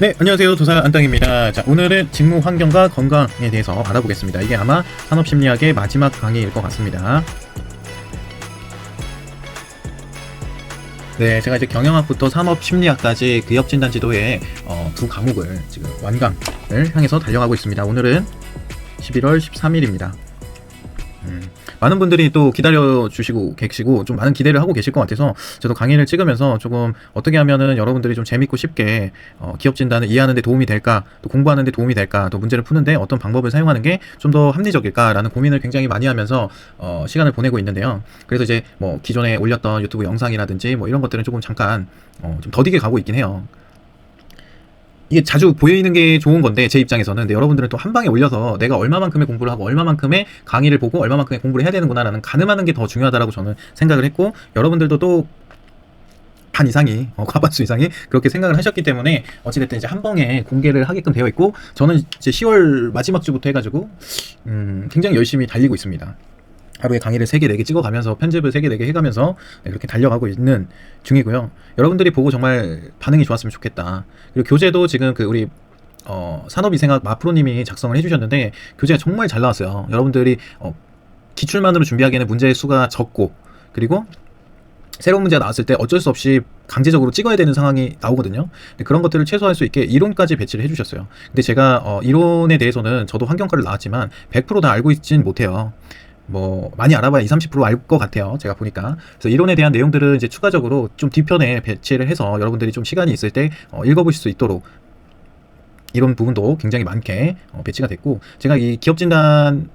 네, 안녕하세요. 도사 안땅입니다. 자, 오늘은 직무 환경과 건강에 대해서 알아보겠습니다. 이게 아마 산업심리학의 마지막 강의일 것 같습니다. 네, 제가 이제 경영학부터 산업심리학까지 기업진단지도의 두 과목을 지금 완강을 향해서 달려가고 있습니다. 오늘은 11월 13일입니다. 많은 분들이 또 기다려주시고 계시고 좀 많은 기대를 하고 계실 것 같아서 저도 강의를 찍으면서 조금 어떻게 하면은 여러분들이 좀 재밌고 쉽게 기업 진단을 이해하는 데 도움이 될까, 또 공부하는 데 도움이 될까, 또 문제를 푸는데 어떤 방법을 사용하는 게 좀 더 합리적일까라는 고민을 굉장히 많이 하면서 시간을 보내고 있는데요. 그래서 이제 뭐 기존에 올렸던 유튜브 영상이라든지 뭐 이런 것들은 조금 잠깐 좀 더디게 가고 있긴 해요. 이게 자주 보이는 게 좋은 건데 제 입장에서는. 근데 여러분들은 또 한 방에 올려서 내가 얼마만큼의 공부를 하고 얼마만큼의 강의를 보고 얼마만큼의 공부를 해야 되는구나 라는 가늠하는 게 더 중요하다라고 저는 생각을 했고, 여러분들도 또 반 이상이 과반수 이상이 그렇게 생각을 하셨기 때문에 어찌됐든 이제 한 방에 공개를 하게끔 되어 있고, 저는 이제 10월 마지막 주부터 해가지고 굉장히 열심히 달리고 있습니다. 하루에 강의를 3개, 4개 찍어가면서 편집을 3개, 4개 해가면서 그렇게 달려가고 있는 중이고요. 여러분들이 보고 정말 반응이 좋았으면 좋겠다. 그리고 교재도 지금 그 우리 산업위생학 마프로님이 작성을 해주셨는데 교재가 정말 잘 나왔어요. 여러분들이 기출만으로 준비하기에는 문제의 수가 적고, 그리고 새로운 문제가 나왔을 때 어쩔 수 없이 강제적으로 찍어야 되는 상황이 나오거든요. 근데 그런 것들을 최소화할 수 있게 이론까지 배치를 해주셨어요. 근데 제가 이론에 대해서는 저도 환경과를 나왔지만 100% 다 알고 있진 못해요. 뭐 많이 알아봐야 20-30% 알 것 같아요, 제가 보니까. 그래서 이론에 대한 내용들은 이제 추가적으로 좀 뒤편에 배치를 해서 여러분들이 좀 시간이 있을 때 읽어보실 수 있도록 이런 부분도 굉장히 많게 배치가 됐고, 제가 이 기업진단의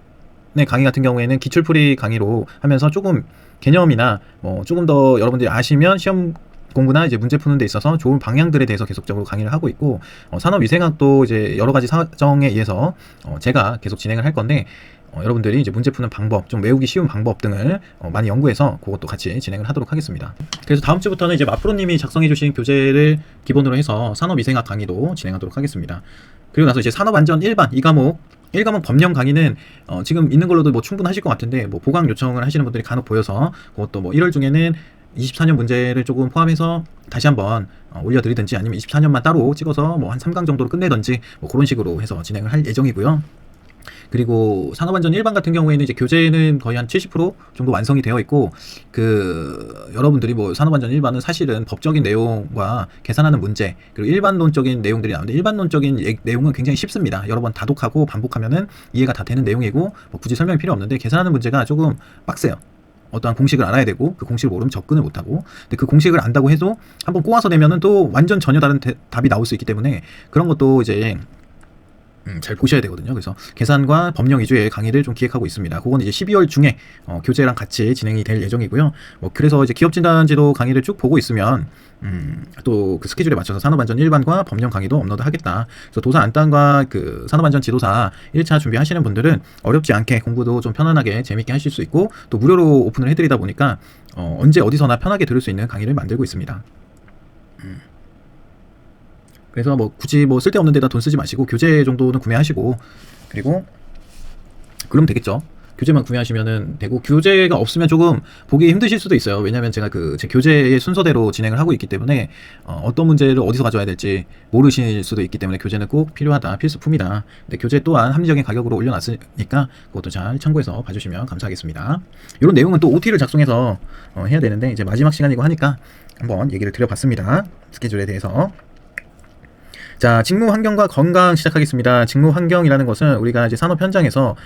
강의 같은 경우에는 기출풀이 강의로 하면서 조금 개념이나 뭐 조금 더 여러분들이 아시면 시험 공부나 이제 문제 푸는 데 있어서 좋은 방향들에 대해서 계속적으로 강의를 하고 있고, 산업위생학도 이제 여러 가지 사정에 의해서 제가 계속 진행을 할 건데, 여러분들이 이제 문제 푸는 방법, 좀 외우기 쉬운 방법 등을 많이 연구해서 그것도 같이 진행을 하도록 하겠습니다. 그래서 다음 주부터는 이제 마프로님이 작성해 주신 교재를 기본으로 해서 산업위생학 강의도 진행하도록 하겠습니다. 그리고 나서 이제 산업안전 1반 이 과목 1과목 법령 강의는 지금 있는 걸로도 뭐 충분하실 것 같은데, 뭐 보강 요청을 하시는 분들이 간혹 보여서 그것도 뭐 1월 중에는 24년 문제를 조금 포함해서 다시 한번 올려드리든지, 아니면 24년만 따로 찍어서 뭐 한 3강 정도로 끝내든지 뭐 그런 식으로 해서 진행을 할 예정이고요. 그리고 산업안전 1반 같은 경우에는 이제 교재는 거의 한 70% 정도 완성이 되어 있고, 여러분들이 뭐 산업안전 1반은 사실은 법적인 내용과 계산하는 문제, 그리고 일반론적인 내용들이 나오는데, 일반론적인 내용은 굉장히 쉽습니다. 여러 번 다독하고 반복하면은 이해가 다 되는 내용이고, 뭐 굳이 설명이 필요 없는데, 계산하는 문제가 조금 빡세요. 어떠한 공식을 알아야 되고, 그 공식을 모르면 접근을 못하고, 근데 그 공식을 안다고 해도 한번 꼬아서 내면은 또 완전 전혀 다른 답이 나올 수 있기 때문에 그런 것도 이제 잘 보셔야 되거든요. 그래서 계산과 법령 위주의 강의를 좀 기획하고 있습니다. 그건 이제 12월 중에 교재랑 같이 진행이 될 예정이고요. 뭐 그래서 이제 기업진단지도 강의를 쭉 보고 있으면 또 그 스케줄에 맞춰서 산업안전 1반과 법령 강의도 업로드하겠다. 그래서 도사 안단과 그 산업안전 지도사 1차 준비하시는 분들은 어렵지 않게 공부도 좀 편안하게 재밌게 하실 수 있고, 또 무료로 오픈을 해드리다 보니까 언제 어디서나 편하게 들을 수 있는 강의를 만들고 있습니다. 그래서 뭐 굳이 뭐 쓸데없는 데다 돈 쓰지 마시고 교재 정도는 구매하시고, 그리고 그러면 되겠죠. 교재만 구매하시면은 되고, 교재가 없으면 조금 보기 힘드실 수도 있어요. 왜냐면 제가 제 교재의 순서대로 진행을 하고 있기 때문에 어떤 문제를 어디서 가져와야 될지 모르실 수도 있기 때문에 교재는 꼭 필요하다, 필수품이다. 근데 교재 또한 합리적인 가격으로 올려놨으니까 그것도 잘 참고해서 봐주시면 감사하겠습니다. 이런 내용은 또 OT를 작성해서 해야 되는데 이제 마지막 시간이고 하니까 한번 얘기를 드려봤습니다. 스케줄에 대해서. 자, 직무 환경과 건강 시작하겠습니다. 직무 환경이라는 것은 우리가 이제 산업 현장에서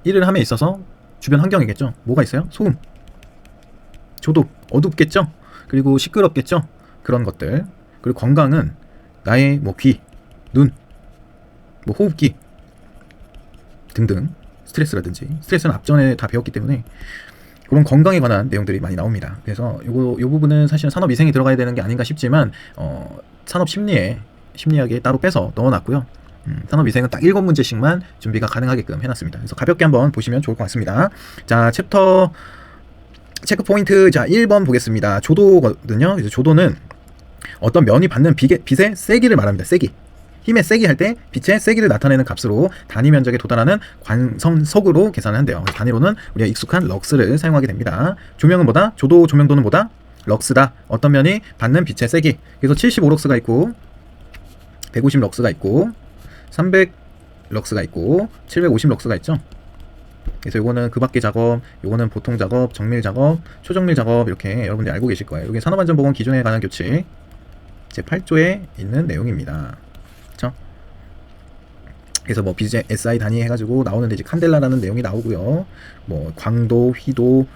일을 함에 있어서 주변 환경이겠죠. 뭐가 있어요? 소음, 조독, 어둡겠죠. 그리고 시끄럽겠죠. 그런 것들. 그리고 건강은 나의 뭐 귀, 눈, 뭐 호흡기 등등, 스트레스라든지, 스트레스는 앞전에 다 배웠기 때문에 그런 건강에 관한 내용들이 많이 나옵니다. 그래서 요 부분은 사실은 산업위생이 들어가야 되는 게 아닌가 싶지만 심리학에 따로 빼서 넣어놨고요. 산업위생은 딱 7문제씩만 준비가 가능하게끔 해놨습니다. 그래서 가볍게 한번 보시면 좋을 것 같습니다. 자, 챕터 체크 포인트, 자 1번 보겠습니다. 조도거든요. 그래서 조도는 어떤 면이 받는 빛의 세기를 말합니다. 세기, 힘의 세기 할 때 빛의 세기를 나타내는 값으로 단위 면적에 도달하는 관성석으로 계산을 한대요. 단위로는 우리가 익숙한 럭스를 사용하게 됩니다. 조명은 뭐다? 조도 조명도는 뭐다? 럭스다. 어떤 면이 받는 빛의 세기. 그래서 75럭스가 있고 150 럭스가 있고 300 럭스가 있고 750 럭스가 있죠. 그래서 요거는 그 밖의 작업, 요거는 보통 작업, 정밀 작업, 초정밀 작업 이렇게 여러분들이 알고 계실 거예요. 이게 산업안전보건 기준에 관한 규칙 제8조에 있는 내용입니다. 그쵸? 그래서 뭐 BSI 단위 해가지고 나오는데 이제 칸델라라는 내용이 나오고요. 뭐 광도, 휘도,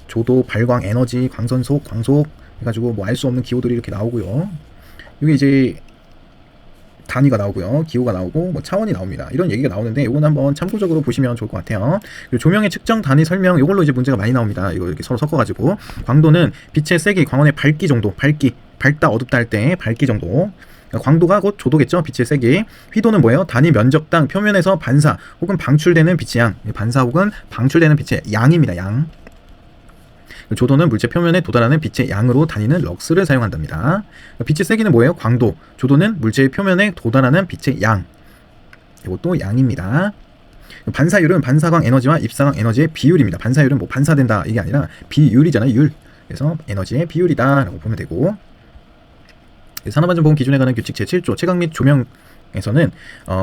조도, 발광, 에너지, 광선속, 광속 해가지고 뭐 알 수 없는 기호들이 이렇게 나오고요. 이게 이제 단위가 나오고요. 기호가 나오고 뭐 차원이 나옵니다. 이런 얘기가 나오는데 이건 한번 참고적으로 보시면 좋을 것 같아요. 그리고 조명의 측정 단위 설명 이걸로 이제 문제가 많이 나옵니다. 이거 이렇게 서로 섞어가지고 광도는 빛의 세기, 광원의 밝기 정도, 밝다 어둡다 할 때 밝기 정도. 광도가 곧 조도겠죠. 빛의 세기. 휘도는 뭐예요? 단위 면적당 표면에서 반사 혹은 방출되는 빛의 양. 반사 혹은 방출되는 빛의 양입니다. 양. 조도는 물체 표면에 도달하는 빛의 양으로 다니는 럭스를 사용한답니다. 빛의 세기는 뭐예요? 광도. 조도는 물체의 표면에 도달하는 빛의 양. 이것도 양입니다. 반사율은 반사광 에너지와 입사광 에너지의 비율입니다. 반사율은 뭐 반사된다 이게 아니라 비율이잖아요. 율. 그래서 에너지의 비율이다 라고 보면 되고, 산업안전보건 기준에 관한 규칙 제7조 채광 및 조명에서는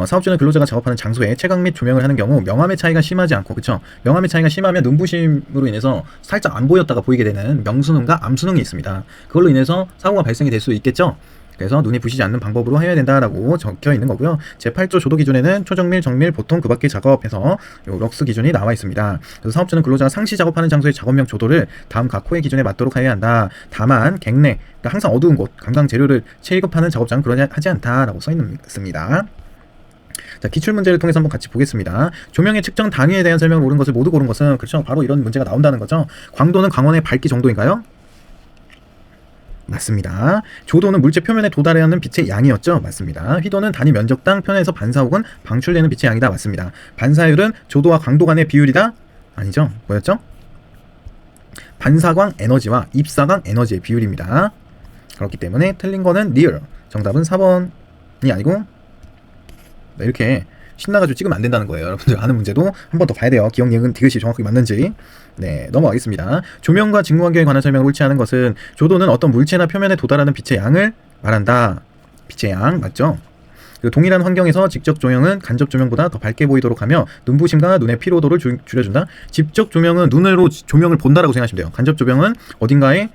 사업주는 근로자가 작업하는 장소에 채광 및 조명을 하는 경우 명암의 차이가 심하지 않고, 그쵸? 명암의 차이가 심하면 눈부심으로 인해서 살짝 안 보였다가 보이게 되는 명수능과 암수능이 있습니다. 그걸로 인해서 사고가 발생이 될 수 있겠죠? 그래서 눈이 부시지 않는 방법으로 해야 된다라고 적혀 있는 거고요. 제8조 조도 기준에는 초정밀, 정밀, 보통 그 밖의 작업에서 요 럭스 기준이 나와 있습니다. 그래서 사업주는 근로자가 상시 작업하는 장소의 작업명 조도를 다음 각 호의 기준에 맞도록 해야 한다. 다만 객내, 그러니까 항상 어두운 곳, 감광 재료를 체급하는 작업장은 그러지 하지 않다라고 써 있습니다. 자, 기출문제를 통해서 한번 같이 보겠습니다. 조명의 측정 단위에 대한 설명을 옳은 것을 모두 고른 것은, 그렇죠? 바로 이런 문제가 나온다는 거죠. 광도는 광원의 밝기 정도인가요? 맞습니다. 조도는 물체 표면에 도달해야 하는 빛의 양이었죠. 맞습니다. 휘도는 단위 면적당 표면에서 반사 혹은 방출되는 빛의 양이다. 맞습니다. 반사율은 조도와 광도 간의 비율이다? 아니죠. 뭐였죠? 반사광 에너지와 입사광 에너지의 비율입니다. 그렇기 때문에 틀린 거는 리얼. 정답은 4번이 아니고 이렇게 신나가지고 찍으면 안 된다는 거예요. 여러분들 아는 문제도 한 번 더 봐야 돼요. 기억력은 디귿이 정확하게 맞는지. 네, 넘어가겠습니다. 조명과 직무환경에 관한 설명을 옳지 않은 것은, 조도는 어떤 물체나 표면에 도달하는 빛의 양을 말한다. 빛의 양 맞죠? 그리고 동일한 환경에서 직접 조명은 간접 조명보다 더 밝게 보이도록 하며 눈부심과 눈의 피로도를 줄여준다. 직접 조명은 눈으로 조명을 본다라고 생각하시면 돼요. 간접 조명은 어딘가에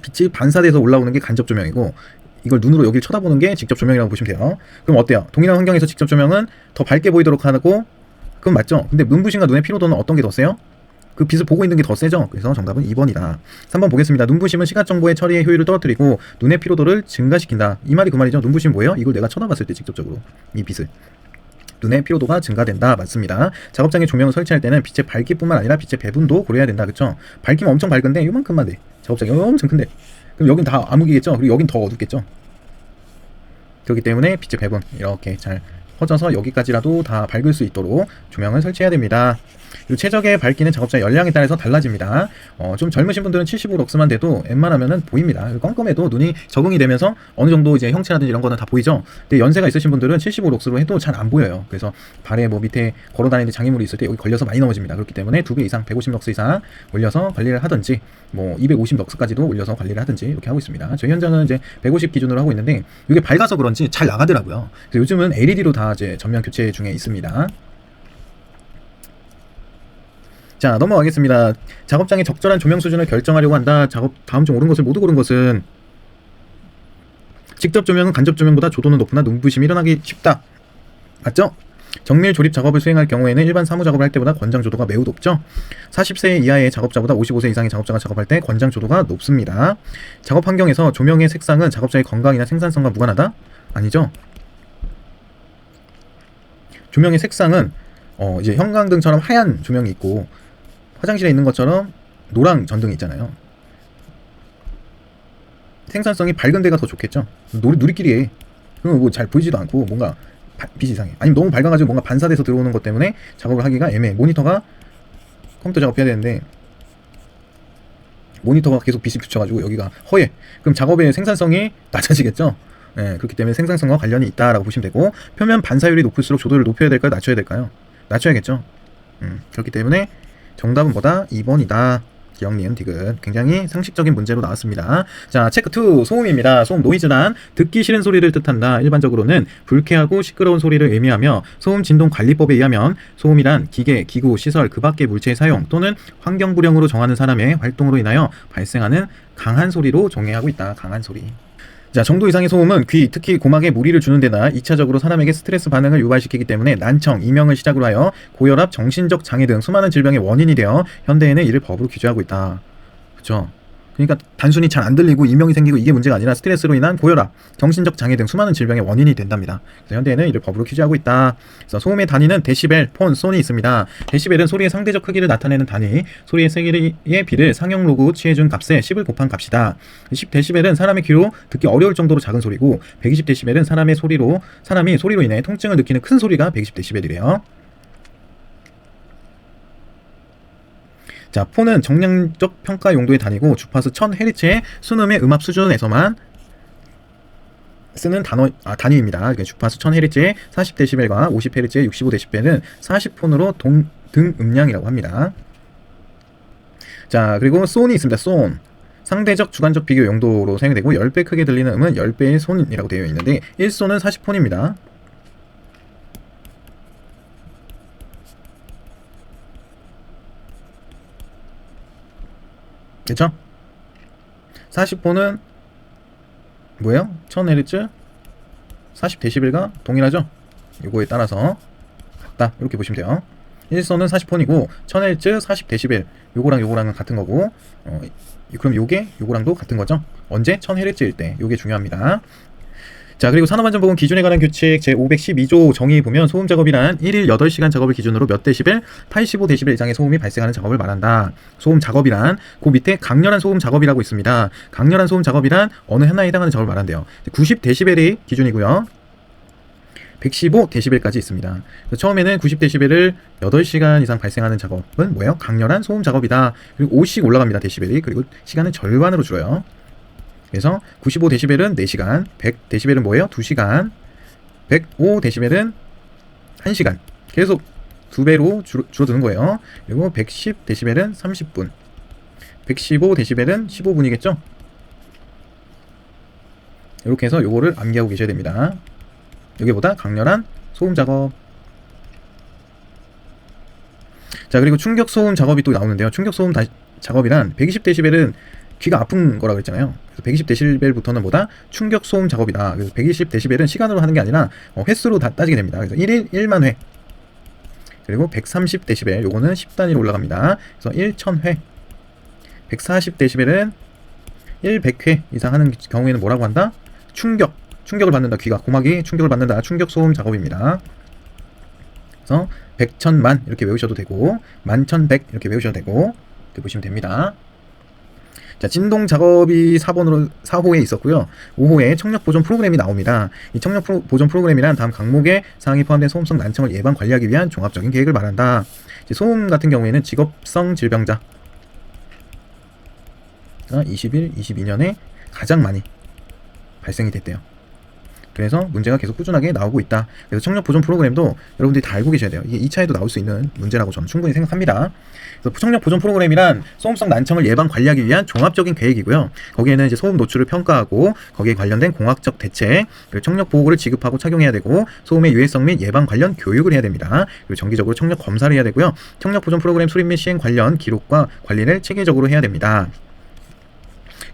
빛이 반사돼서 올라오는 게 간접 조명이고, 이걸 눈으로 여기를 쳐다보는 게 직접 조명이라고 보시면 돼요. 그럼 어때요? 동일한 환경에서 직접 조명은 더 밝게 보이도록 하고, 그건 맞죠? 근데 눈부심과 눈의 피로도는 어떤 게 더 세요? 그 빛을 보고 있는 게 더 세죠? 그래서 정답은 2번이다. 3번 보겠습니다. 눈부심은 시각 정보의 처리의 효율을 떨어뜨리고 눈의 피로도를 증가시킨다. 이 말이 그 말이죠. 눈부심 뭐예요? 이걸 내가 쳐다봤을 때 직접적으로 이 빛을. 눈의 피로도가 증가된다. 맞습니다. 작업장에 조명을 설치할 때는 빛의 밝기뿐만 아니라 빛의 배분도 고려해야 된다. 그쵸? 밝기면 엄청 밝은데 요만큼만 돼. 작업장이 엄청 큰데. 그럼 여긴 다 암흑이겠죠? 그리고 여긴 더 어둡겠죠? 그렇기 때문에 빛의 배분 이렇게 잘 퍼져서 여기까지라도 다 밝을 수 있도록 조명을 설치해야 됩니다. 그리고 최적의 밝기는 작업자 열량에 따라서 달라집니다. 좀 젊으신 분들은 75럭스만 돼도 웬만하면은 보입니다. 껌껌해도 눈이 적응이 되면서 어느 정도 이제 형체라든지 이런 거는 다 보이죠. 근데 연세가 있으신 분들은 75럭스로 해도 잘 안 보여요. 그래서 발에 뭐 밑에 걸어다니는데 장애물이 있을 때 여기 걸려서 많이 넘어집니다. 그렇기 때문에 2배 이상 150럭스 이상 올려서 관리를 하든지 뭐 250럭스까지도 올려서 관리를 하든지 이렇게 하고 있습니다. 저희 현장은 이제 150 기준으로 하고 있는데 이게 밝아서 그런지 잘 나가더라고요. 그래서 요즘은 LED로 다 이제 전면 교체 중에 있습니다. 자, 넘어가겠습니다. 작업장의 적절한 조명 수준을 결정하려고 한다. 다음 중 옳은 것을 모두 고른 것은, 직접 조명은 간접 조명보다 조도는 높으나 눈부심이 일어나기 쉽다. 맞죠? 정밀 조립 작업을 수행할 경우에는 일반 사무 작업을 할 때보다 권장 조도가 매우 높죠. 40세 이하의 작업자보다 55세 이상의 작업자가 작업할 때 권장 조도가 높습니다. 작업 환경에서 조명의 색상은 작업자의 건강이나 생산성과 무관하다? 아니죠. 조명의 색상은 이제 형광등처럼 하얀 조명이 있고 화장실에 있는 것처럼 노랑 전등이 있잖아요. 생산성이 밝은 데가 더 좋겠죠. 누리끼리 해. 그럼 뭐 잘 보이지도 않고 뭔가 빛이 이상해. 아니면 너무 밝아가지고 뭔가 반사돼서 들어오는 것 때문에 작업을 하기가 애매해. 모니터가 컴퓨터 작업해야 되는데 모니터가 계속 빛이 비춰가지고 여기가 허해. 그럼 작업의 생산성이 낮아지겠죠. 네, 그렇기 때문에 생산성과 관련이 있다라고 보시면 되고, 표면 반사율이 높을수록 조도를 높여야 될까요? 낮춰야 될까요? 낮춰야겠죠. 그렇기 때문에 정답은 뭐다? 2번이다. 기억님 디귿. 굉장히 상식적인 문제로 나왔습니다. 자, 체크 2 소음입니다. 소음 노이즈란 듣기 싫은 소리를 뜻한다. 일반적으로는 불쾌하고 시끄러운 소리를 의미하며 소음 진동 관리법에 의하면 소음이란 기계, 기구, 시설, 그 밖의 물체의 사용 또는 환경 불량으로 정하는 사람의 활동으로 인하여 발생하는 강한 소리로 정의하고 있다. 강한 소리. 자, 정도 이상의 소음은 귀, 특히 고막에 무리를 주는 데나 2차적으로 사람에게 스트레스 반응을 유발시키기 때문에 난청, 이명을 시작으로 하여 고혈압, 정신적 장애 등 수많은 질병의 원인이 되어 현대에는 이를 법으로 규제하고 있다. 그렇죠? 그러니까 단순히 잘 안 들리고 이명이 생기고 이게 문제가 아니라 스트레스로 인한 고혈압, 정신적 장애 등 수많은 질병의 원인이 된답니다. 그래서 현대에는 이를 법으로 규제하고 있다. 그래서 소음의 단위는 데시벨, 폰, 손이 있습니다. 데시벨은 소리의 상대적 크기를 나타내는 단위, 소리의 세기의 비를 상형 로그 취해준 값에 10을 곱한 값이다. 10데시벨은 사람의 귀로 듣기 어려울 정도로 작은 소리고 120데시벨은 사람이 소리로 인해 통증을 느끼는 큰 소리가 120데시벨이래요. 자, 폰은 정량적 평가 용도의 단위고 주파수 1000Hz의 순음의 음압 수준에서만 쓰는 단위입니다. 그러니까 주파수 1000Hz의 40dB과 50Hz의 65dB는 40폰으로 등 음량이라고 합니다. 자, 그리고 손이 있습니다. 손. 상대적 주관적 비교 용도로 사용되고 10배 크게 들리는 음은 10배의 손이라고 되어 있는데 1손은 40폰입니다. 그쵸? 40폰은 뭐예요? 1000Hz 40dB가 동일하죠? 요거에 따라서 같다 이렇게 보시면 돼요. 1선은 40폰이고 1000Hz 40dB 요거랑 요거랑은 같은 거고 그럼 요거랑도 같은 거죠? 언제? 1000Hz일 때. 요게 중요합니다. 자, 그리고 산업안전보건 기준에 관한 규칙 제512조 정의 보면 소음 작업이란 1일 8시간 작업을 기준으로 몇 데시벨, 85데시벨 이상의 소음이 발생하는 작업을 말한다. 소음 작업이란 그 밑에 강렬한 소음 작업이라고 있습니다. 강렬한 소음 작업이란 어느 하나에 해당하는 작업을 말한대요. 90데시벨이 기준이고요. 115데시벨까지 있습니다. 처음에는 90데시벨을 8시간 이상 발생하는 작업은 뭐예요? 강렬한 소음 작업이다. 그리고 5씩 올라갑니다. 데시벨이. 그리고 시간은 절반으로 줄어요. 그래서 95데시벨은 4시간, 100데시벨은 뭐예요? 2시간, 105데시벨은 1시간. 계속 2배로 줄어드는 거예요. 그리고 110데시벨은 30분, 115데시벨은 15분이겠죠? 이렇게 해서 요거를 암기하고 계셔야 됩니다. 여기보다 강렬한 소음 작업. 자, 그리고 충격 소음 작업이 또 나오는데요. 충격 소음 작업이란 120데시벨은 귀가 아픈 거라고 했잖아요. 그래서 120데시벨부터는 뭐다? 충격 소음 작업이다. 그래서 120데시벨은 시간으로 하는 게 아니라 횟수로 다 따지게 됩니다. 그래서 1일 1만 회. 그리고 130데시벨 요거는 10단위로 올라갑니다. 그래서 1000회. 140데시벨은 100회 이상 하는 경우에는 뭐라고 한다? 충격을 받는다. 귀가 고막이 충격을 받는다. 충격 소음 작업입니다. 그래서 100,000만 이렇게 외우셔도 되고 11,100 이렇게 외우셔도 되고 이렇게 보시면 됩니다. 자, 진동 작업이 4호에 있었고요. 5호에 청력 보존 프로그램이 나옵니다. 이 청력 보존 프로그램이란 다음 각목의 사항이 포함된 소음성 난청을 예방 관리하기 위한 종합적인 계획을 말한다. 이제 소음 같은 경우에는 직업성 질병자 21, 22년에 가장 많이 발생이 됐대요. 그래서 문제가 계속 꾸준하게 나오고 있다. 그래서 청력 보존 프로그램도 여러분들이 다 알고 계셔야 돼요. 이게 2차에도 나올 수 있는 문제라고 저는 충분히 생각합니다. 그래서 청력 보존 프로그램이란 소음성 난청을 예방 관리하기 위한 종합적인 계획이고요. 거기에는 이제 소음 노출을 평가하고 거기에 관련된 공학적 대책, 그리고 청력 보호구를 지급하고 착용해야 되고 소음의 유해성 및 예방 관련 교육을 해야 됩니다. 그리고 정기적으로 청력 검사를 해야 되고요. 청력 보존 프로그램 수립 및 시행 관련 기록과 관리를 체계적으로 해야 됩니다.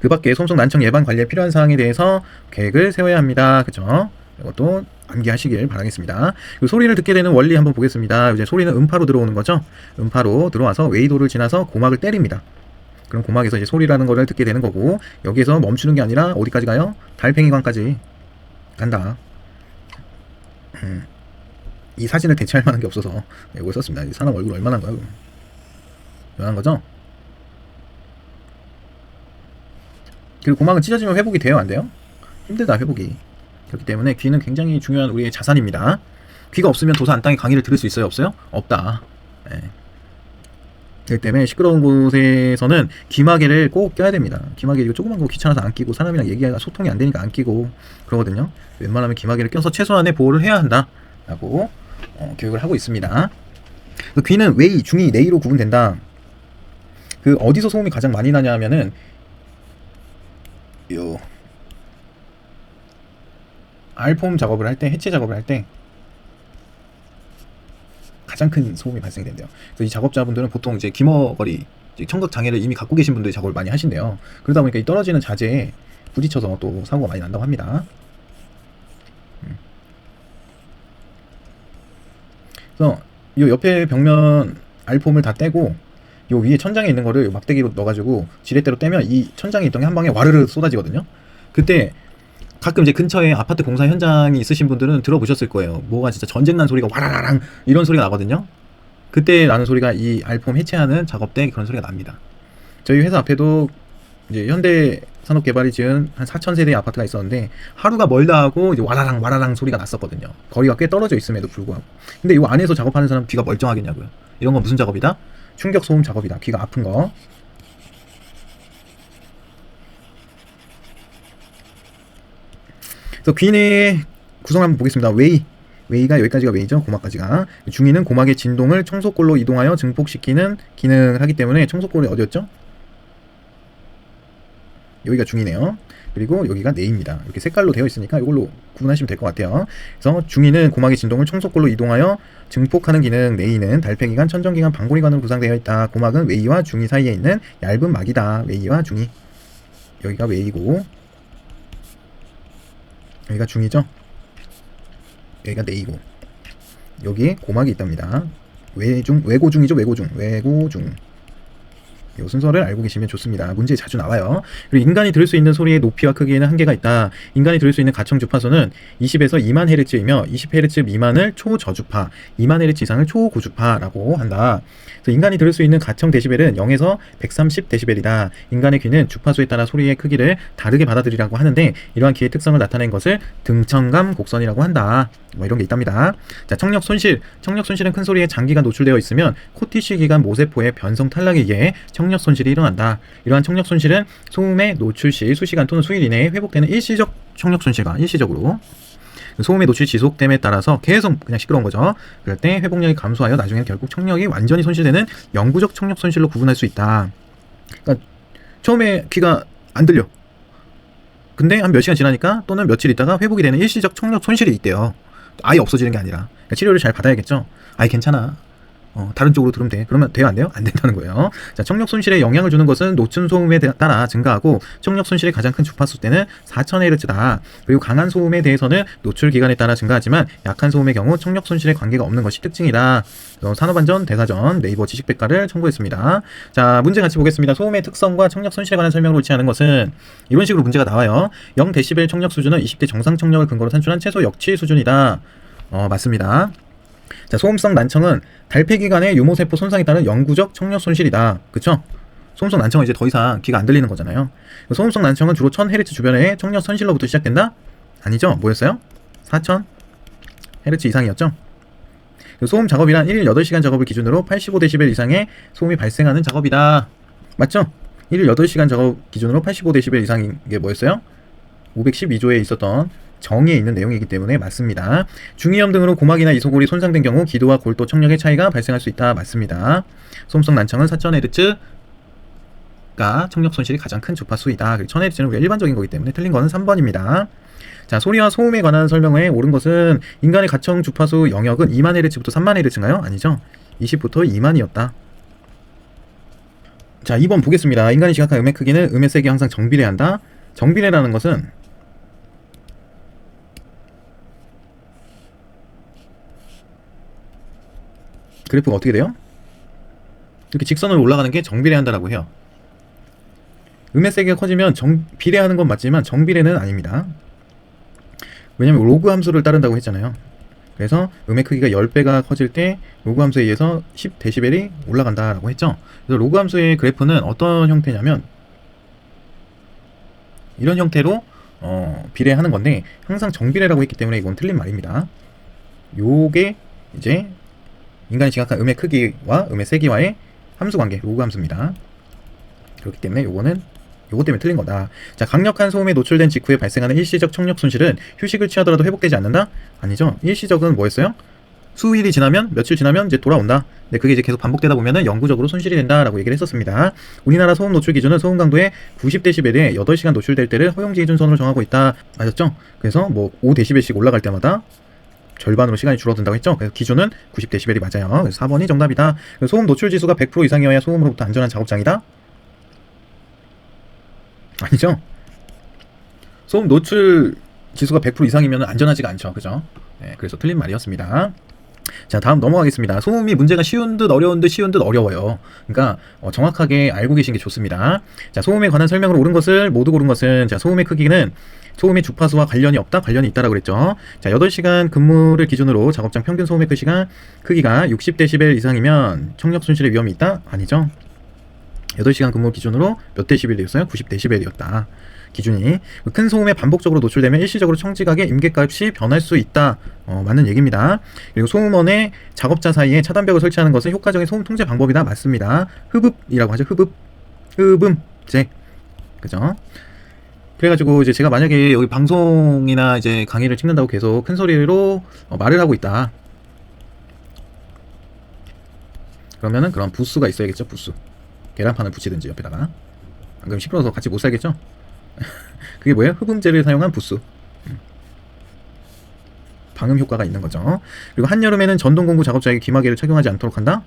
그 밖에 소음성 난청 예방 관리에 필요한 사항에 대해서 계획을 세워야 합니다. 그쵸? 이것도 암기하시길 바라겠습니다. 그리고 소리를 듣게 되는 원리 한번 보겠습니다. 이제 소리는 음파로 들어오는 거죠. 음파로 들어와서 웨이도를 지나서 고막을 때립니다. 그럼 고막에서 이제 소리라는 거를 듣게 되는 거고 여기에서 멈추는 게 아니라 어디까지 가요? 달팽이관까지 간다. 이 사진을 대체할 만한 게 없어서 이걸 썼습니다. 이 사람 얼굴 얼마나 한가요? 얼마나 거죠? 그리고 고막은 찢어지면 회복이 돼요? 안 돼요? 힘들다 회복이. 그렇기 때문에 귀는 굉장히 중요한 우리의 자산입니다. 귀가 없으면 도서 안 땅에 강의를 들을 수 있어요? 없어요? 없다. 네. 그렇기 때문에 시끄러운 곳에서는 귀마개를 꼭 껴야 됩니다. 귀마개 이거 조그만 거 귀찮아서 안 끼고 사람이랑 얘기가 소통이 안 되니까 안 끼고 그러거든요. 웬만하면 귀마개를 껴서 최소한의 보호를 해야 한다 라고 교육을 하고 있습니다. 귀는 웨이, 중위, 내이로 구분된다. 그 어디서 소음이 가장 많이 나냐 하면은 요 알폼 작업을 할 때, 해체 작업을 할 때 가장 큰 소음이 발생된대요. 그래서 이 작업자분들은 보통 이제 귀머거리, 청각 장애를 이미 갖고 계신 분들이 작업을 많이 하신대요. 그러다 보니까 이 떨어지는 자재에 부딪혀서 또 사고가 많이 난다고 합니다. 그래서 이 옆에 벽면 알폼을 다 떼고 요 위에 천장에 있는 거를 막대기로 넣어가지고 지렛대로 떼면 이 천장에 있던 게 한 방에 와르르 쏟아지거든요. 그때 가끔 이제 근처에 아파트 공사 현장이 있으신 분들은 들어보셨을 거예요. 뭐가 진짜 전쟁 난 소리가 와라라랑 이런 소리가 나거든요. 그때 나는 소리가 이 알폼 해체하는 작업 때 그런 소리가 납니다. 저희 회사 앞에도 이제 현대 산업개발이 지은 한 4,000세대의 아파트가 있었는데 하루가 멀다 하고 이제 와라랑 와라랑 소리가 났었거든요. 거리가 꽤 떨어져 있음에도 불구하고. 근데 이 안에서 작업하는 사람 귀가 멀쩡하겠냐고요. 이런 건 무슨 작업이다? 충격 소음 작업이다. 귀가 아픈 거. 그래서 귀 내 구성 한번 보겠습니다. 웨이가 여기까지가 웨이죠. 고막까지가. 중위는 고막의 진동을 청소골로 이동하여 증폭시키는 기능을 하기 때문에 청소골이 어디였죠? 여기가 중위네요. 그리고 여기가 내입니다. 이렇게 색깔로 되어 있으니까 이걸로 구분하시면 될 것 같아요. 그래서 중위는 고막의 진동을 청소골로 이동하여 증폭하는 기능, 내이는 달팽이관, 천정기관, 방골이관으로 구성되어 있다. 고막은 웨이와 중위 사이에 있는 얇은 막이다. 웨이와 중위. 여기가 웨이고 여기가 중위죠. 여기가 내이고 여기에 고막이 있답니다. 외고중이죠. 외고중. 이 순서를 알고 계시면 좋습니다. 문제에 자주 나와요. 그리고 인간이 들을 수 있는 소리의 높이와 크기에는 한계가 있다. 인간이 들을 수 있는 가청 주파수는 20에서 2만 헤르츠이며 20헤르츠 미만을 초저주파, 2만 헤르츠 이상을 초고주파라고 한다. 그래서 인간이 들을 수 있는 가청 데시벨은 0에서 130 데시벨이다. 인간의 귀는 주파수에 따라 소리의 크기를 다르게 받아들이라고 하는데 이러한 귀의 특성을 나타낸 것을 등청감 곡선이라고 한다. 뭐 이런 게 있답니다. 자, 청력 손실. 청력 손실은 큰 소리에 장기가 노출되어 있으면 코티슈 기관 모세포의 변성 탈락에 의해 청력 손실이 일어난다. 이러한 청력 손실은 소음의 노출 시 수시간 또는 수일 이내에 회복되는 일시적 청력 손실과 일시적으로 소음의 노출이 지속됨에 따라서 계속 그냥 시끄러운 거죠. 그럴 때 회복력이 감소하여 나중에 결국 청력이 완전히 손실되는 영구적 청력 손실로 구분할 수 있다. 그러니까 처음에 귀가 안 들려. 근데 한 몇 시간 지나니까 또는 며칠 있다가 회복이 되는 일시적 청력 손실이 있대요. 아예 없어지는 게 아니라. 그러니까 치료를 잘 받아야겠죠. 아예 괜찮아. 다른 쪽으로 들으면 돼. 그러면 돼요? 안 돼요? 안 된다는 거예요. 자, 청력 손실에 영향을 주는 것은 노출 소음에 따라 증가하고 청력 손실의 가장 큰 주파수 때는 4000Hz다. 그리고 강한 소음에 대해서는 노출 기간에 따라 증가하지만 약한 소음의 경우 청력 손실에 관계가 없는 것이 특징이다. 산업안전 대사전 네이버 지식백과를 첨부했습니다. 자, 문제 같이 보겠습니다. 소음의 특성과 청력 손실에 관한 설명을 옳지 않은 것은 이런 식으로 문제가 나와요. 0dB 청력 수준은 20대 정상 청력을 근거로 산출한 최소 역치 수준이다. 맞습니다. 자, 소음성 난청은 달팽이관의 유모세포 손상에 따른 영구적 청력 손실이다. 그쵸? 소음성 난청은 이제 더 이상 귀가 안 들리는 거잖아요. 소음성 난청은 주로 1000Hz 주변의 청력 손실로부터 시작된다? 아니죠? 뭐였어요? 4000Hz 이상이었죠? 소음 작업이란 1일 8시간 작업을 기준으로 85dB 이상의 소음이 발생하는 작업이다. 맞죠? 1일 8시간 작업 기준으로 85dB 이상인 게 뭐였어요? 512조에 있었던 정의에 있는 내용이기 때문에 맞습니다. 중이염 등으로 고막이나 이소골이 손상된 경우 기도와 골도 청력의 차이가 발생할 수 있다. 맞습니다. 소음성 난청은 4000Hz가 청력 손실이 가장 큰 주파수이다. 1000Hz는 우리가 일반적인 거기 때문에 틀린 거는 3번입니다. 자, 소리와 소음에 관한 설명에 옳은 것은 인간의 가청 주파수 영역은 2만 Hz부터 3만 Hz인가요? 아니죠. 20부터 2만이었다. 자, 2번 보겠습니다. 인간이 지각한 음의 크기는 음의 세기와 항상 정비례한다. 정비례라는 것은 그래프가 어떻게 돼요? 이렇게 직선으로 올라가는 게 정비례한다라고 해요. 음의 세기가 커지면 비례하는 건 맞지만 정비례는 아닙니다. 왜냐면 로그 함수를 따른다고 했잖아요. 그래서 음의 크기가 10배가 커질 때 로그 함수에 의해서 10dB이 올라간다라고 했죠. 그래서 로그 함수의 그래프는 어떤 형태냐면 이런 형태로 비례하는 건데 항상 정비례라고 했기 때문에 이건 틀린 말입니다. 요게 이제 인간이 지각한 음의 크기와 음의 세기와의 함수관계, 로그 함수입니다. 그렇기 때문에 요거 때문에 틀린 거다. 자, 강력한 소음에 노출된 직후에 발생하는 일시적 청력 손실은 휴식을 취하더라도 회복되지 않는다? 아니죠. 일시적은 뭐였어요? 수일이 지나면, 며칠 지나면 이제 돌아온다. 근데 그게 이제 계속 반복되다 보면은 영구적으로 손실이 된다라고 얘기를 했었습니다. 우리나라 소음 노출 기준은 소음 강도의 90dB에 8시간 노출될 때를 허용지 기준선으로 정하고 있다. 맞았죠? 그래서 뭐 5dB씩 올라갈 때마다 절반으로 시간이 줄어든다고 했죠. 그래서 기준은 90dB이 맞아요. 그래서 4번이 정답이다. 소음 노출 지수가 100% 이상이어야 소음으로부터 안전한 작업장이다. 아니죠? 소음 노출 지수가 100% 이상이면 안전하지가 않죠. 그죠? 네, 그래서 틀린 말이었습니다. 자, 다음 넘어가겠습니다. 소음이 문제가 쉬운 듯 어려운 듯 쉬운 듯 어려워요. 그러니까 정확하게 알고 계신 게 좋습니다. 자, 소음에 관한 설명으로 옳은 것을 모두 고른 것은, 자, 소음의 크기는 소음의 주파수와 관련이 없다, 관련이 있다라고 그랬죠. 자, 8시간 근무를 기준으로 작업장 평균 소음의 크기가 60dB 이상이면 청력 손실의 위험이 있다? 아니죠. 8시간 근무 기준으로 몇 데시벨이었어요? 90dB이었다. 기준이. 큰 소음에 반복적으로 노출되면 일시적으로 청지각의 임계값이 변할 수 있다. 맞는 얘기입니다. 그리고 소음원의 작업자 사이에 차단벽을 설치하는 것은 효과적인 소음 통제 방법이다. 맞습니다. 흡음이라고 하죠. 흡음제. 그죠? 그래가지고 이제 제가 만약에 여기 방송이나 이제 강의를 찍는다고 계속 큰 소리로 말을 하고 있다. 그러면은 그런 부스가 있어야겠죠. 부스. 계란판을 붙이든지 옆에다가. 안 그러면 시끄러워서 같이 못 살겠죠? 그게 뭐예요? 흡음제를 사용한 부스. 방음 효과가 있는 거죠. 그리고 한여름에는 전동공구 작업자에게 귀마개를 착용하지 않도록 한다?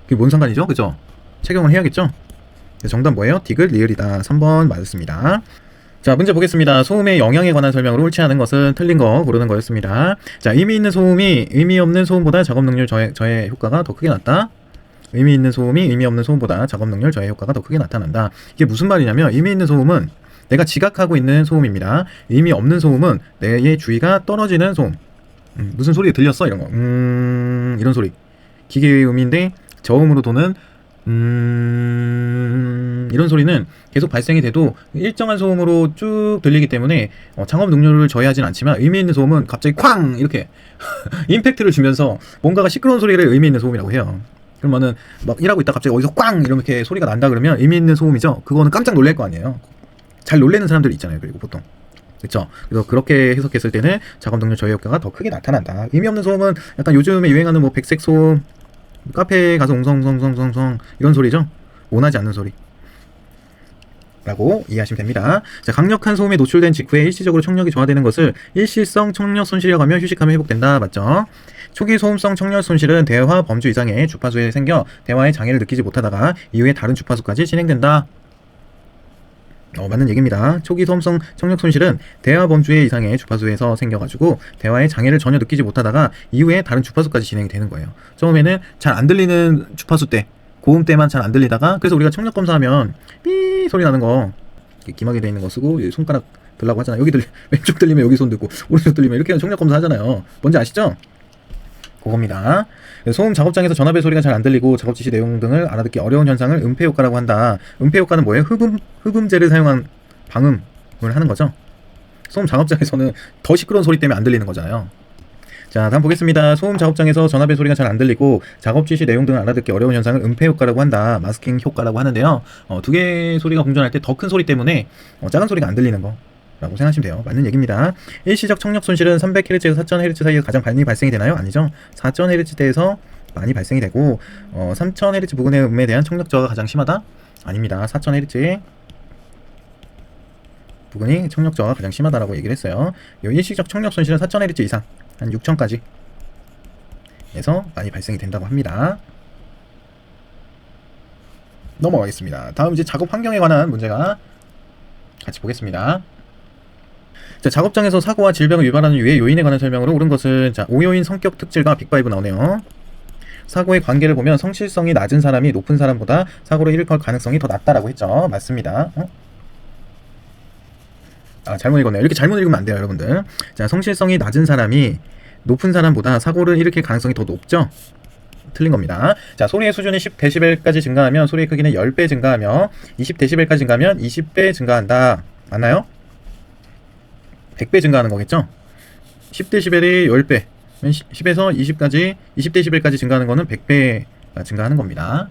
그게 뭔 상관이죠? 그죠? 착용을 해야겠죠? 정답 뭐예요? 디귿, 리을이다. 3번 맞았습니다. 자, 문제 보겠습니다. 소음의 영향에 관한 설명으로 옳지 않은 것은 틀린 거 고르는 거였습니다. 자, 의미 있는 소음이 의미 없는 소음보다 작업 능률 저해 효과가 더 크게 났다. 의미 있는 소음이 의미 없는 소음보다 작업 능률 저해 효과가 더 크게 나타난다. 이게 무슨 말이냐면, 의미 있는 소음은 내가 지각하고 있는 소음입니다. 의미 없는 소음은 내 주의가 떨어지는 소음. 무슨 소리 들렸어? 이런 거. 이런 소리. 기계의 음인데 저음으로 도는 이런 소리는 계속 발생이 돼도 일정한 소음으로 쭉 들리기 때문에 작업 능률을 저해하진 않지만, 의미 있는 소음은 갑자기 쾅! 이렇게 임팩트를 주면서 뭔가가 시끄러운 소리를 의미 있는 소음이라고 해요. 그러면은 막 일하고 있다 갑자기 어디서 꽝! 이렇게 소리가 난다 그러면 의미 있는 소음이죠. 그거는 깜짝 놀랄 거 아니에요. 잘 놀래는 사람들이 있잖아요. 그리고 보통. 그렇죠. 그래서 그렇게 해석했을 때는 작업 능률 저해 효과가 더 크게 나타난다. 의미 없는 소음은 약간 요즘에 유행하는 뭐 백색 소음, 카페에 가서 웅성성성성성 이런 소리죠. 원하지 않는 소리 라고 이해하시면 됩니다. 자, 강력한 소음에 노출된 직후에 일시적으로 청력이 저하되는 것을 일시성 청력 손실이라고 하며 휴식하면 회복된다. 맞죠? 초기 소음성 청력 손실은 대화 범주 이상의 주파수에 생겨 대화에 장애를 느끼지 못하다가 이후에 다른 주파수까지 진행된다. 맞는 얘기입니다. 초기 소음성 청력 손실은 대화 범주의 이상의 주파수에서 생겨가지고 대화에 장애를 전혀 느끼지 못하다가 이후에 다른 주파수까지 진행이 되는 거예요. 처음에는 잘 안 들리는 주파수 때, 고음 때만 잘 안 들리다가, 그래서 우리가 청력 검사하면 삐 소리 나는 거, 기막에 돼 있는 거 쓰고 손가락 들라고 하잖아요. 여기 왼쪽 들리면 여기 손 듣고 오른쪽 들리면 이렇게 청력 검사 하잖아요. 뭔지 아시죠? 그겁니다. 소음 작업장에서 전압의 소리가 잘 안 들리고 작업 지시 내용 등을 알아듣기 어려운 현상을 음폐 효과라고 한다. 음폐 효과는 뭐예요? 흡음제를 사용한 방음을 하는 거죠. 소음 작업장에서는 더 시끄러운 소리 때문에 안 들리는 거잖아요. 자, 다음 보겠습니다. 소음 작업장에서 전압의 소리가 잘 안 들리고 작업 지시 내용 등을 알아듣기 어려운 현상을 음폐 효과라고 한다. 마스킹 효과라고 하는데요. 두 개의 소리가 공존할 때 더 큰 소리 때문에 작은 소리가 안 들리는 거 라고 생각하시면 돼요. 맞는 얘기입니다. 일시적 청력 손실은 300Hz에서 4000Hz 사이에서 가장 많이 발생이 되나요? 아니죠. 4000Hz대에서 많이 발생이 되고 3000Hz 부근의 음에 대한 청력 저하가 가장 심하다? 아닙니다. 4000Hz 부근이 청력 저하가 가장 심하다라고 얘기를 했어요. 이 일시적 청력 손실은 4000Hz 이상, 한 6000까지 에서 많이 발생이 된다고 합니다. 넘어가겠습니다. 다음 이제 작업 환경에 관한 문제가 같이 보겠습니다. 자, 작업장에서 사고와 질병을 유발하는 유해 요인에 관한 설명으로 옳은 것은, 자, 5요인 성격 특질과 빅5 나오네요. 사고의 관계를 보면 성실성이 낮은 사람이 높은 사람보다 사고를 일으킬 가능성이 더 낮다라고 했죠. 맞습니다. 잘못 읽었네요. 이렇게 잘못 읽으면 안 돼요, 여러분들. 자, 성실성이 낮은 사람이 높은 사람보다 사고를 일으킬 가능성이 더 높죠. 틀린 겁니다. 자, 소리의 수준이 10dB까지 증가하면 소리의 크기는 10배 증가하며 20dB까지 증가하면 20배 증가한다. 맞나요? 100배 증가하는 거겠죠? 10dB이 10배, 10에서 20까지, 20dB까지 증가하는 거는 100배가 증가하는 겁니다.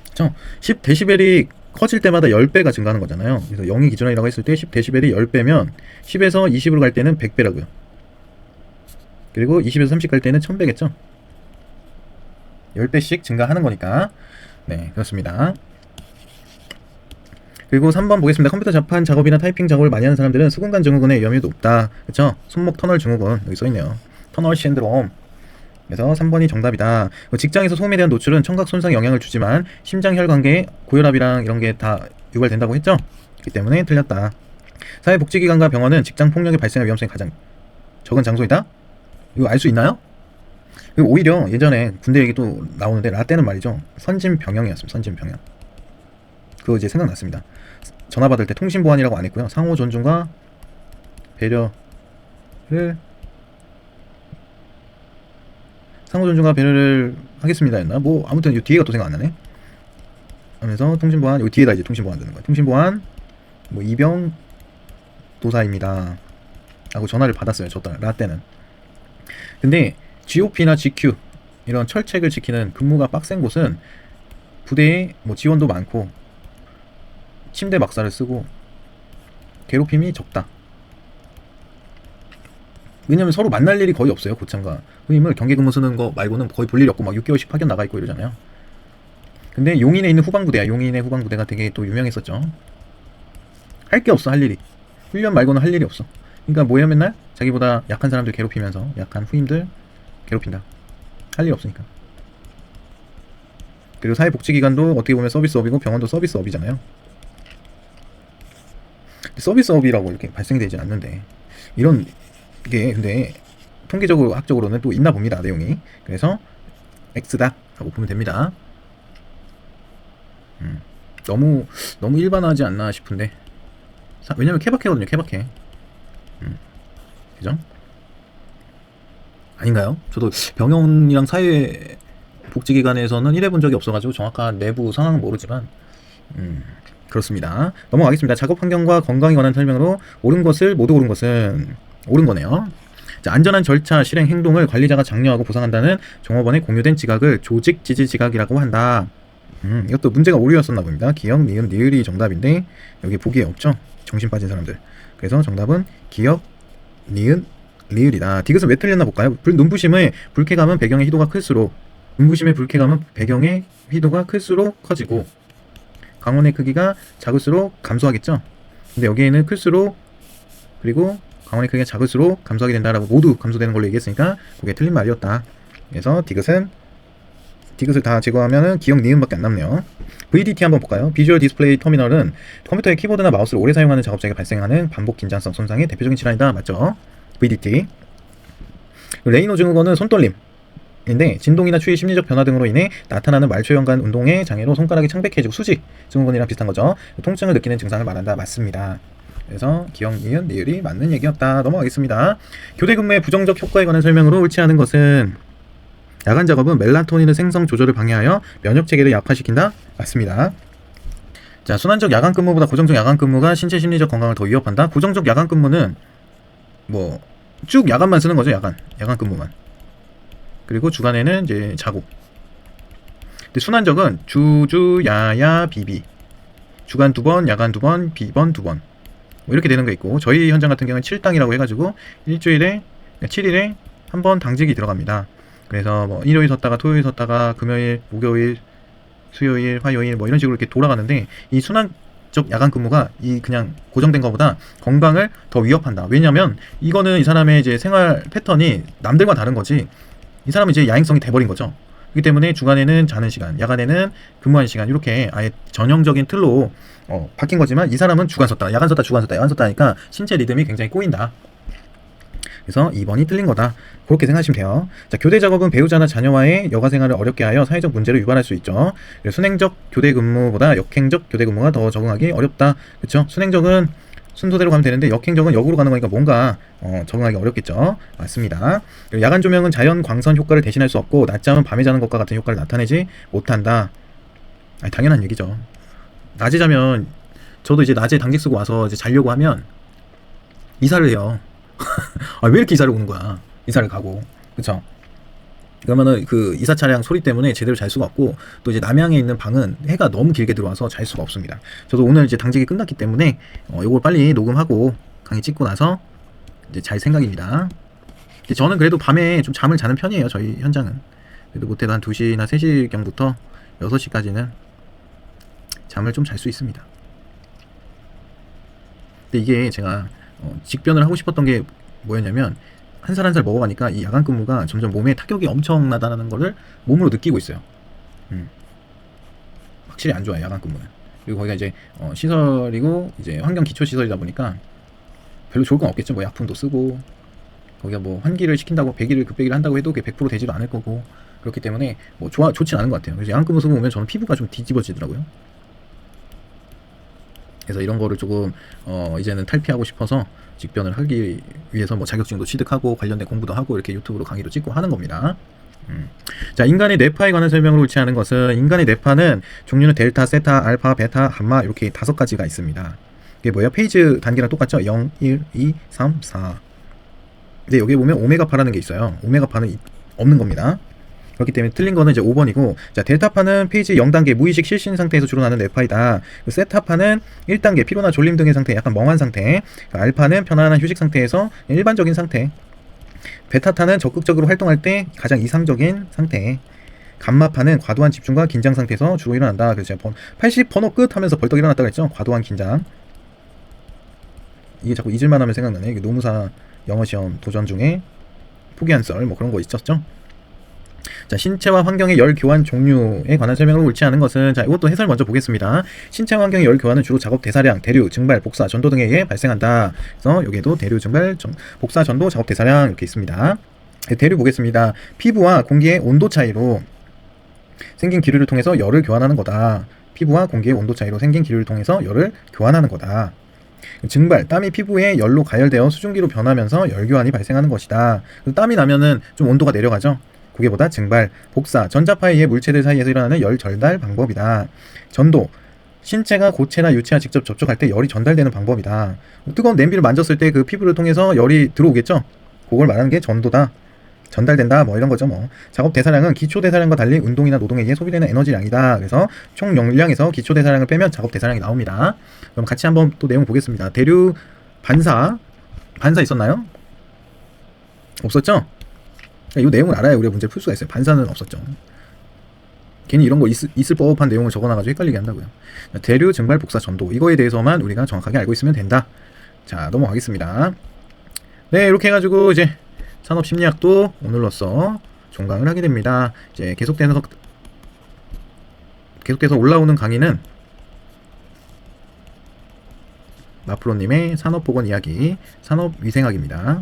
그렇죠? 10dB이 커질 때마다 10배가 증가하는 거잖아요. 그래서 0이 기준이라고 했을 때 10dB이 10배면 10에서 20으로 갈 때는 100배라고요. 그리고 20에서 30 갈 때는 1000배겠죠? 10배씩 증가하는 거니까. 네, 그렇습니다. 그리고 3번 보겠습니다. 컴퓨터 자판 작업이나 타이핑 작업을 많이 하는 사람들은 수근관 증후군의 위험이 높다. 그쵸? 손목 터널 증후군 여기 써있네요. 터널 신드롬. 그래서 3번이 정답이다. 직장에서 소음에 대한 노출은 청각 손상에 영향을 주지만 심장혈관계, 고혈압이랑 이런 게 다 유발된다고 했죠? 그렇기 때문에 틀렸다. 사회복지기관과 병원은 직장 폭력의 발생할 위험성이 가장 적은 장소이다? 이거 알 수 있나요? 그리고 오히려 예전에 군대 얘기도 나오는데 라떼는 말이죠. 선진병영이었습니다. 선진병영. 그거 이제 생각났습니다. 전화 받을 때 통신보안이라고 안 했고요. 상호 존중과 배려를 하겠습니다 했나? 뭐 아무튼 이 뒤에가 또 생각 안 나네. 하면서 통신보안 여기 뒤에다 이제 통신보안 드는 거야. 통신보안 뭐 이병 도사입니다. 하고 전화를 받았어요. 저 라떼는. 근데 GOP나 GQ 이런 철책을 지키는 근무가 빡센 곳은 부대에 뭐 지원도 많고 침대 막사를 쓰고 괴롭힘이 적다. 왜냐면 서로 만날 일이 거의 없어요. 고참과 후임을 경계 근무 쓰는 거 말고는 거의 볼 일이 없고 막 6개월씩 파견 나가 있고 이러잖아요. 근데 용인에 있는 후방부대야. 용인의 후방부대가 되게 또 유명했었죠. 할 게 없어. 할 일이. 훈련 말고는 할 일이 없어. 그러니까 뭐야 맨날 자기보다 약한 사람들 괴롭히면서 약한 후임들 괴롭힌다. 할 일 없으니까. 그리고 사회복지기관도 어떻게 보면 서비스업이고 병원도 서비스업이잖아요. 서비스업이라고 이렇게 발생되지 않는데 이런 게 근데 통계적으로 학적으로는 또 있나 봅니다. 내용이. 그래서 X다 라고 보면 됩니다. 너무 일반화하지 않나 싶은데 왜냐면 케바케거든요. 케바케. 그죠? 아닌가요? 저도 병원이랑 사회복지기관에서는 일해본 적이 없어가지고 정확한 내부 상황은 모르지만 그렇습니다. 넘어가겠습니다. 작업 환경과 건강에 관한 설명으로 옳은 것을 모두 옳은 것은 옳은 거네요. 자, 안전한 절차 실행 행동을 관리자가 장려하고 보상한다는 종업원의 공유된 지각을 조직 지지 지각이라고 한다. 이것도 문제가 오류였었나 봅니다. 기역, 니은, 니을이 정답인데 여기 보기에 없죠? 정신 빠진 사람들. 그래서 정답은 기역, 니은, 리을이다. 디귿은 왜 틀렸나 볼까요? 눈부심의 불쾌감은 배경의 희도가 클수록 눈부심의 불쾌감은 배경의 희도가 클수록 커지고 광원의 크기가 작을수록 감소하겠죠? 근데 여기에는 클수록 그리고 광원의 크기가 작을수록 감소하게 된다라고 모두 감소되는 걸로 얘기했으니까 그게 틀린 말이었다. 그래서 디귿을 다 제거하면은 기역 니은밖에 안 남네요. VDT 한번 볼까요? 비주얼 디스플레이 터미널은 컴퓨터의 키보드나 마우스를 오래 사용하는 작업자에게 발생하는 반복 긴장성 손상의 대표적인 질환이다. 맞죠? VDT. 레이노 증후군은 손떨림인데 진동이나 추위, 심리적 변화 등으로 인해 나타나는 말초연관 운동의 장애로 손가락이 창백해지고 수직 증후군이랑 비슷한 거죠. 통증을 느끼는 증상을 말한다. 맞습니다. 그래서 기역, 니은, 니을이 맞는 얘기였다. 넘어가겠습니다. 교대 근무의 부정적 효과에 관한 설명으로 옳지 않은 것은 야간 작업은 멜라토닌의 생성 조절을 방해하여 면역 체계를 약화시킨다. 맞습니다. 자, 순환적 야간 근무보다 고정적 야간 근무가 신체 심리적 건강을 더 위협한다. 고정적 야간 근무는 뭐 쭉 야간만 쓰는 거죠. 야간 근무만. 그리고 주간에는 이제 자고. 근데 순환적은 주주 야야 비비. 주간 2번, 야간 2번, 비번 2번. 뭐 이렇게 되는 거 있고 저희 현장 같은 경우는 7당이라고 해가지고 일주일에 7일에 한 번 당직이 들어갑니다. 그래서 뭐 일요일 섰다가 토요일 섰다가 금요일, 목요일, 수요일, 화요일 뭐 이런 식으로 이렇게 돌아가는데 이 순환적 야간 근무가 이 그냥 고정된 것보다 건강을 더 위협한다. 왜냐면 이거는 이 사람의 이제 생활 패턴이 남들과 다른 거지. 이 사람은 이제 야행성이 돼버린 거죠. 그렇기 때문에 주간에는 자는 시간, 야간에는 근무하는 시간 이렇게 아예 전형적인 틀로 바뀐 거지만 이 사람은 주간 썼다, 야간 썼다, 주간 썼다, 야간 썼다 하니까 신체 리듬이 굉장히 꼬인다. 그래서 2번이 틀린 거다. 그렇게 생각하시면 돼요. 자, 교대 작업은 배우자나 자녀와의 여가 생활을 어렵게 하여 사회적 문제를 유발할 수 있죠. 순행적 교대 근무보다 역행적 교대 근무가 더 적응하기 어렵다. 그렇죠? 순행적은 순서대로 가면 되는데 역행적은 역으로 가는 거니까 뭔가 적응하기 어렵겠죠. 맞습니다. 야간 조명은 자연 광선 효과를 대신할 수 없고 낮잠은 밤에 자는 것과 같은 효과를 나타내지 못한다. 아니, 당연한 얘기죠. 낮에 자면 저도 이제 낮에 당직 쓰고 와서 이제 자려고 하면 이사를 해요. 아, 왜 이렇게 이사를 오는 거야? 이사를 가고. 그쵸? 그러면은 그 이사 차량 소리 때문에 제대로 잘 수가 없고 또 이제 남향에 있는 방은 해가 너무 길게 들어와서 잘 수가 없습니다. 저도 오늘 이제 당직이 끝났기 때문에 요걸 빨리 녹음하고 강의 찍고 나서 이제 잘 생각입니다. 근데 저는 그래도 밤에 좀 잠을 자는 편이에요. 저희 현장은. 그래도 못해도 한 2시나 3시경부터 6시까지는 잠을 좀 잘 수 있습니다. 근데 이게 제가 직변을 하고 싶었던 게 뭐였냐면 한 살 한 살 먹어가니까 이 야간 근무가 점점 몸에 타격이 엄청나다는 거를 몸으로 느끼고 있어요. 확실히 안 좋아요, 야간 근무는. 그리고 거기가 이제 시설이고 이제 환경 기초 시설이다 보니까 별로 좋을 건 없겠죠. 뭐 약품도 쓰고 거기가 뭐 환기를 시킨다고 100일을 급배기를 한다고 해도 그게 100% 되지도 않을 거고, 그렇기 때문에 뭐 좋진 않은 것 같아요. 그래서 야간 근무 쓰고 오면 저는 피부가 좀 뒤집어지더라고요. 그래서 이런 거를 조금 이제는 탈피하고 싶어서 직변을 하기 위해서 뭐 자격증도 취득하고 관련된 공부도 하고 이렇게 유튜브로 강의도 찍고 하는 겁니다. 자, 인간의 뇌파에 관한 설명으로 일치하는 것은, 인간의 뇌파는 종류는 델타, 세타, 알파, 베타, 감마 이렇게 5가지가 있습니다. 이게 뭐야? 페이지 단계랑 똑같죠? 0, 1, 2, 3, 4. 근데 여기 보면 오메가파라는 게 있어요. 오메가파는 없는 겁니다. 그렇기 때문에 틀린 거는 이제 5번이고, 자, 델타파는 페이지 0단계 무의식 실신 상태에서 주로 나는 뇌파이다. 세타파는 1단계 피로나 졸림 등의 상태, 약간 멍한 상태. 알파는 편안한 휴식 상태에서 일반적인 상태. 베타타는 적극적으로 활동할 때 가장 이상적인 상태. 감마파는 과도한 집중과 긴장 상태에서 주로 일어난다. 그래서 제가 80 번호 끝 하면서 벌떡 일어났다고 했죠. 과도한 긴장. 이게 자꾸 잊을만 하면 생각나네. 이게 노무사 영어시험 도전 중에 포기한 썰 뭐 그런 거 있었죠. 자, 신체와 환경의 열 교환 종류에 관한 설명으로 일치하는 것은, 자, 이것도 해설 먼저 보겠습니다. 신체와 환경의 열 교환은 주로 작업 대사량, 대류, 증발, 복사, 전도 등에 의해 발생한다. 그래서 여기에도 대류, 증발, 복사, 전도, 작업 대사량 이렇게 있습니다. 대류 보겠습니다. 피부와 공기의 온도 차이로 생긴 기류를 통해서 열을 교환하는 거다. 피부와 공기의 온도 차이로 생긴 기류를 통해서 열을 교환하는 거다. 증발, 땀이 피부에 열로 가열되어 수증기로 변하면서 열 교환이 발생하는 것이다. 땀이 나면은 좀 온도가 내려가죠. 그게보다 증발, 복사, 전자파에 의해 물체들 사이에서 일어나는 열 전달 방법이다. 전도, 신체가 고체나 유체와 직접 접촉할 때 열이 전달되는 방법이다. 뜨거운 냄비를 만졌을 때 그 피부를 통해서 열이 들어오겠죠? 그걸 말하는 게 전도다. 전달된다, 뭐 이런 거죠. 뭐 작업 대사량은 기초 대사량과 달리 운동이나 노동에 의해 소비되는 에너지량이다. 그래서 총 용량에서 기초 대사량을 빼면 작업 대사량이 나옵니다. 그럼 같이 한번 또 내용 보겠습니다. 대류, 반사 있었나요? 없었죠? 이 내용을 알아야 우리가 문제를 풀 수가 있어요. 반사는 없었죠. 괜히 이런 거 있을 법한 내용을 적어놔가지고 헷갈리게 한다고요. 대류, 증발, 복사, 전도, 이거에 대해서만 우리가 정확하게 알고 있으면 된다. 자, 넘어가겠습니다. 네, 이렇게 해가지고 이제 산업심리학도 오늘로써 종강을 하게 됩니다. 이제 계속돼서 올라오는 강의는 마프로님의 산업보건 이야기, 산업위생학입니다.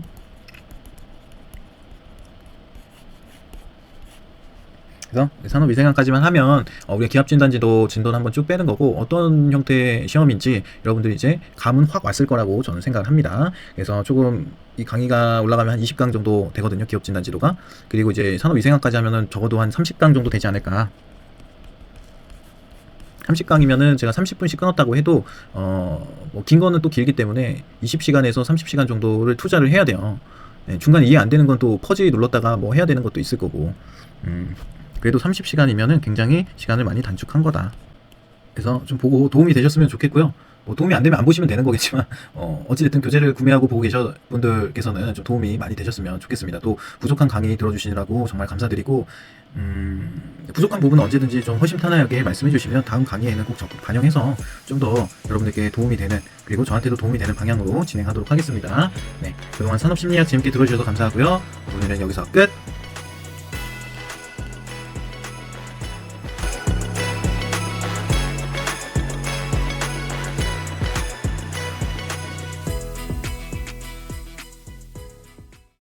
그래서 산업위생학까지만 하면 우리가 기합진단지도 진도는 한번 쭉 빼는 거고, 어떤 형태의 시험인지 여러분들이 이제 감은 확 왔을 거라고 저는 생각을 합니다. 그래서 조금 이 강의가 올라가면 한 20강 정도 되거든요, 기업진단지도가. 그리고 이제 산업위생학까지 하면은 적어도 한 30강 정도 되지 않을까. 30강이면은 제가 30분씩 끊었다고 해도 뭐 긴 거는 또 길기 때문에 20시간에서 30시간 정도를 투자를 해야 돼요. 네, 중간에 이해 안 되는 건 또 퍼지 눌렀다가 뭐 해야 되는 것도 있을 거고. 그래도 30시간이면은 굉장히 시간을 많이 단축한 거다. 그래서 좀 보고 도움이 되셨으면 좋겠고요. 뭐 도움이 안 되면 안 보시면 되는 거겠지만 어찌됐든 교재를 구매하고 보고 계신 분들께서는 좀 도움이 많이 되셨으면 좋겠습니다. 또 부족한 강의 들어주시느라고 정말 감사드리고, 부족한 부분은 언제든지 좀 허심탄회하게 말씀해 주시면 다음 강의에는 꼭 적극 반영해서 좀 더 여러분들께 도움이 되는, 그리고 저한테도 도움이 되는 방향으로 진행하도록 하겠습니다. 네, 그동안 산업심리학 재밌게 들어주셔서 감사하고요. 오늘은 여기서 끝!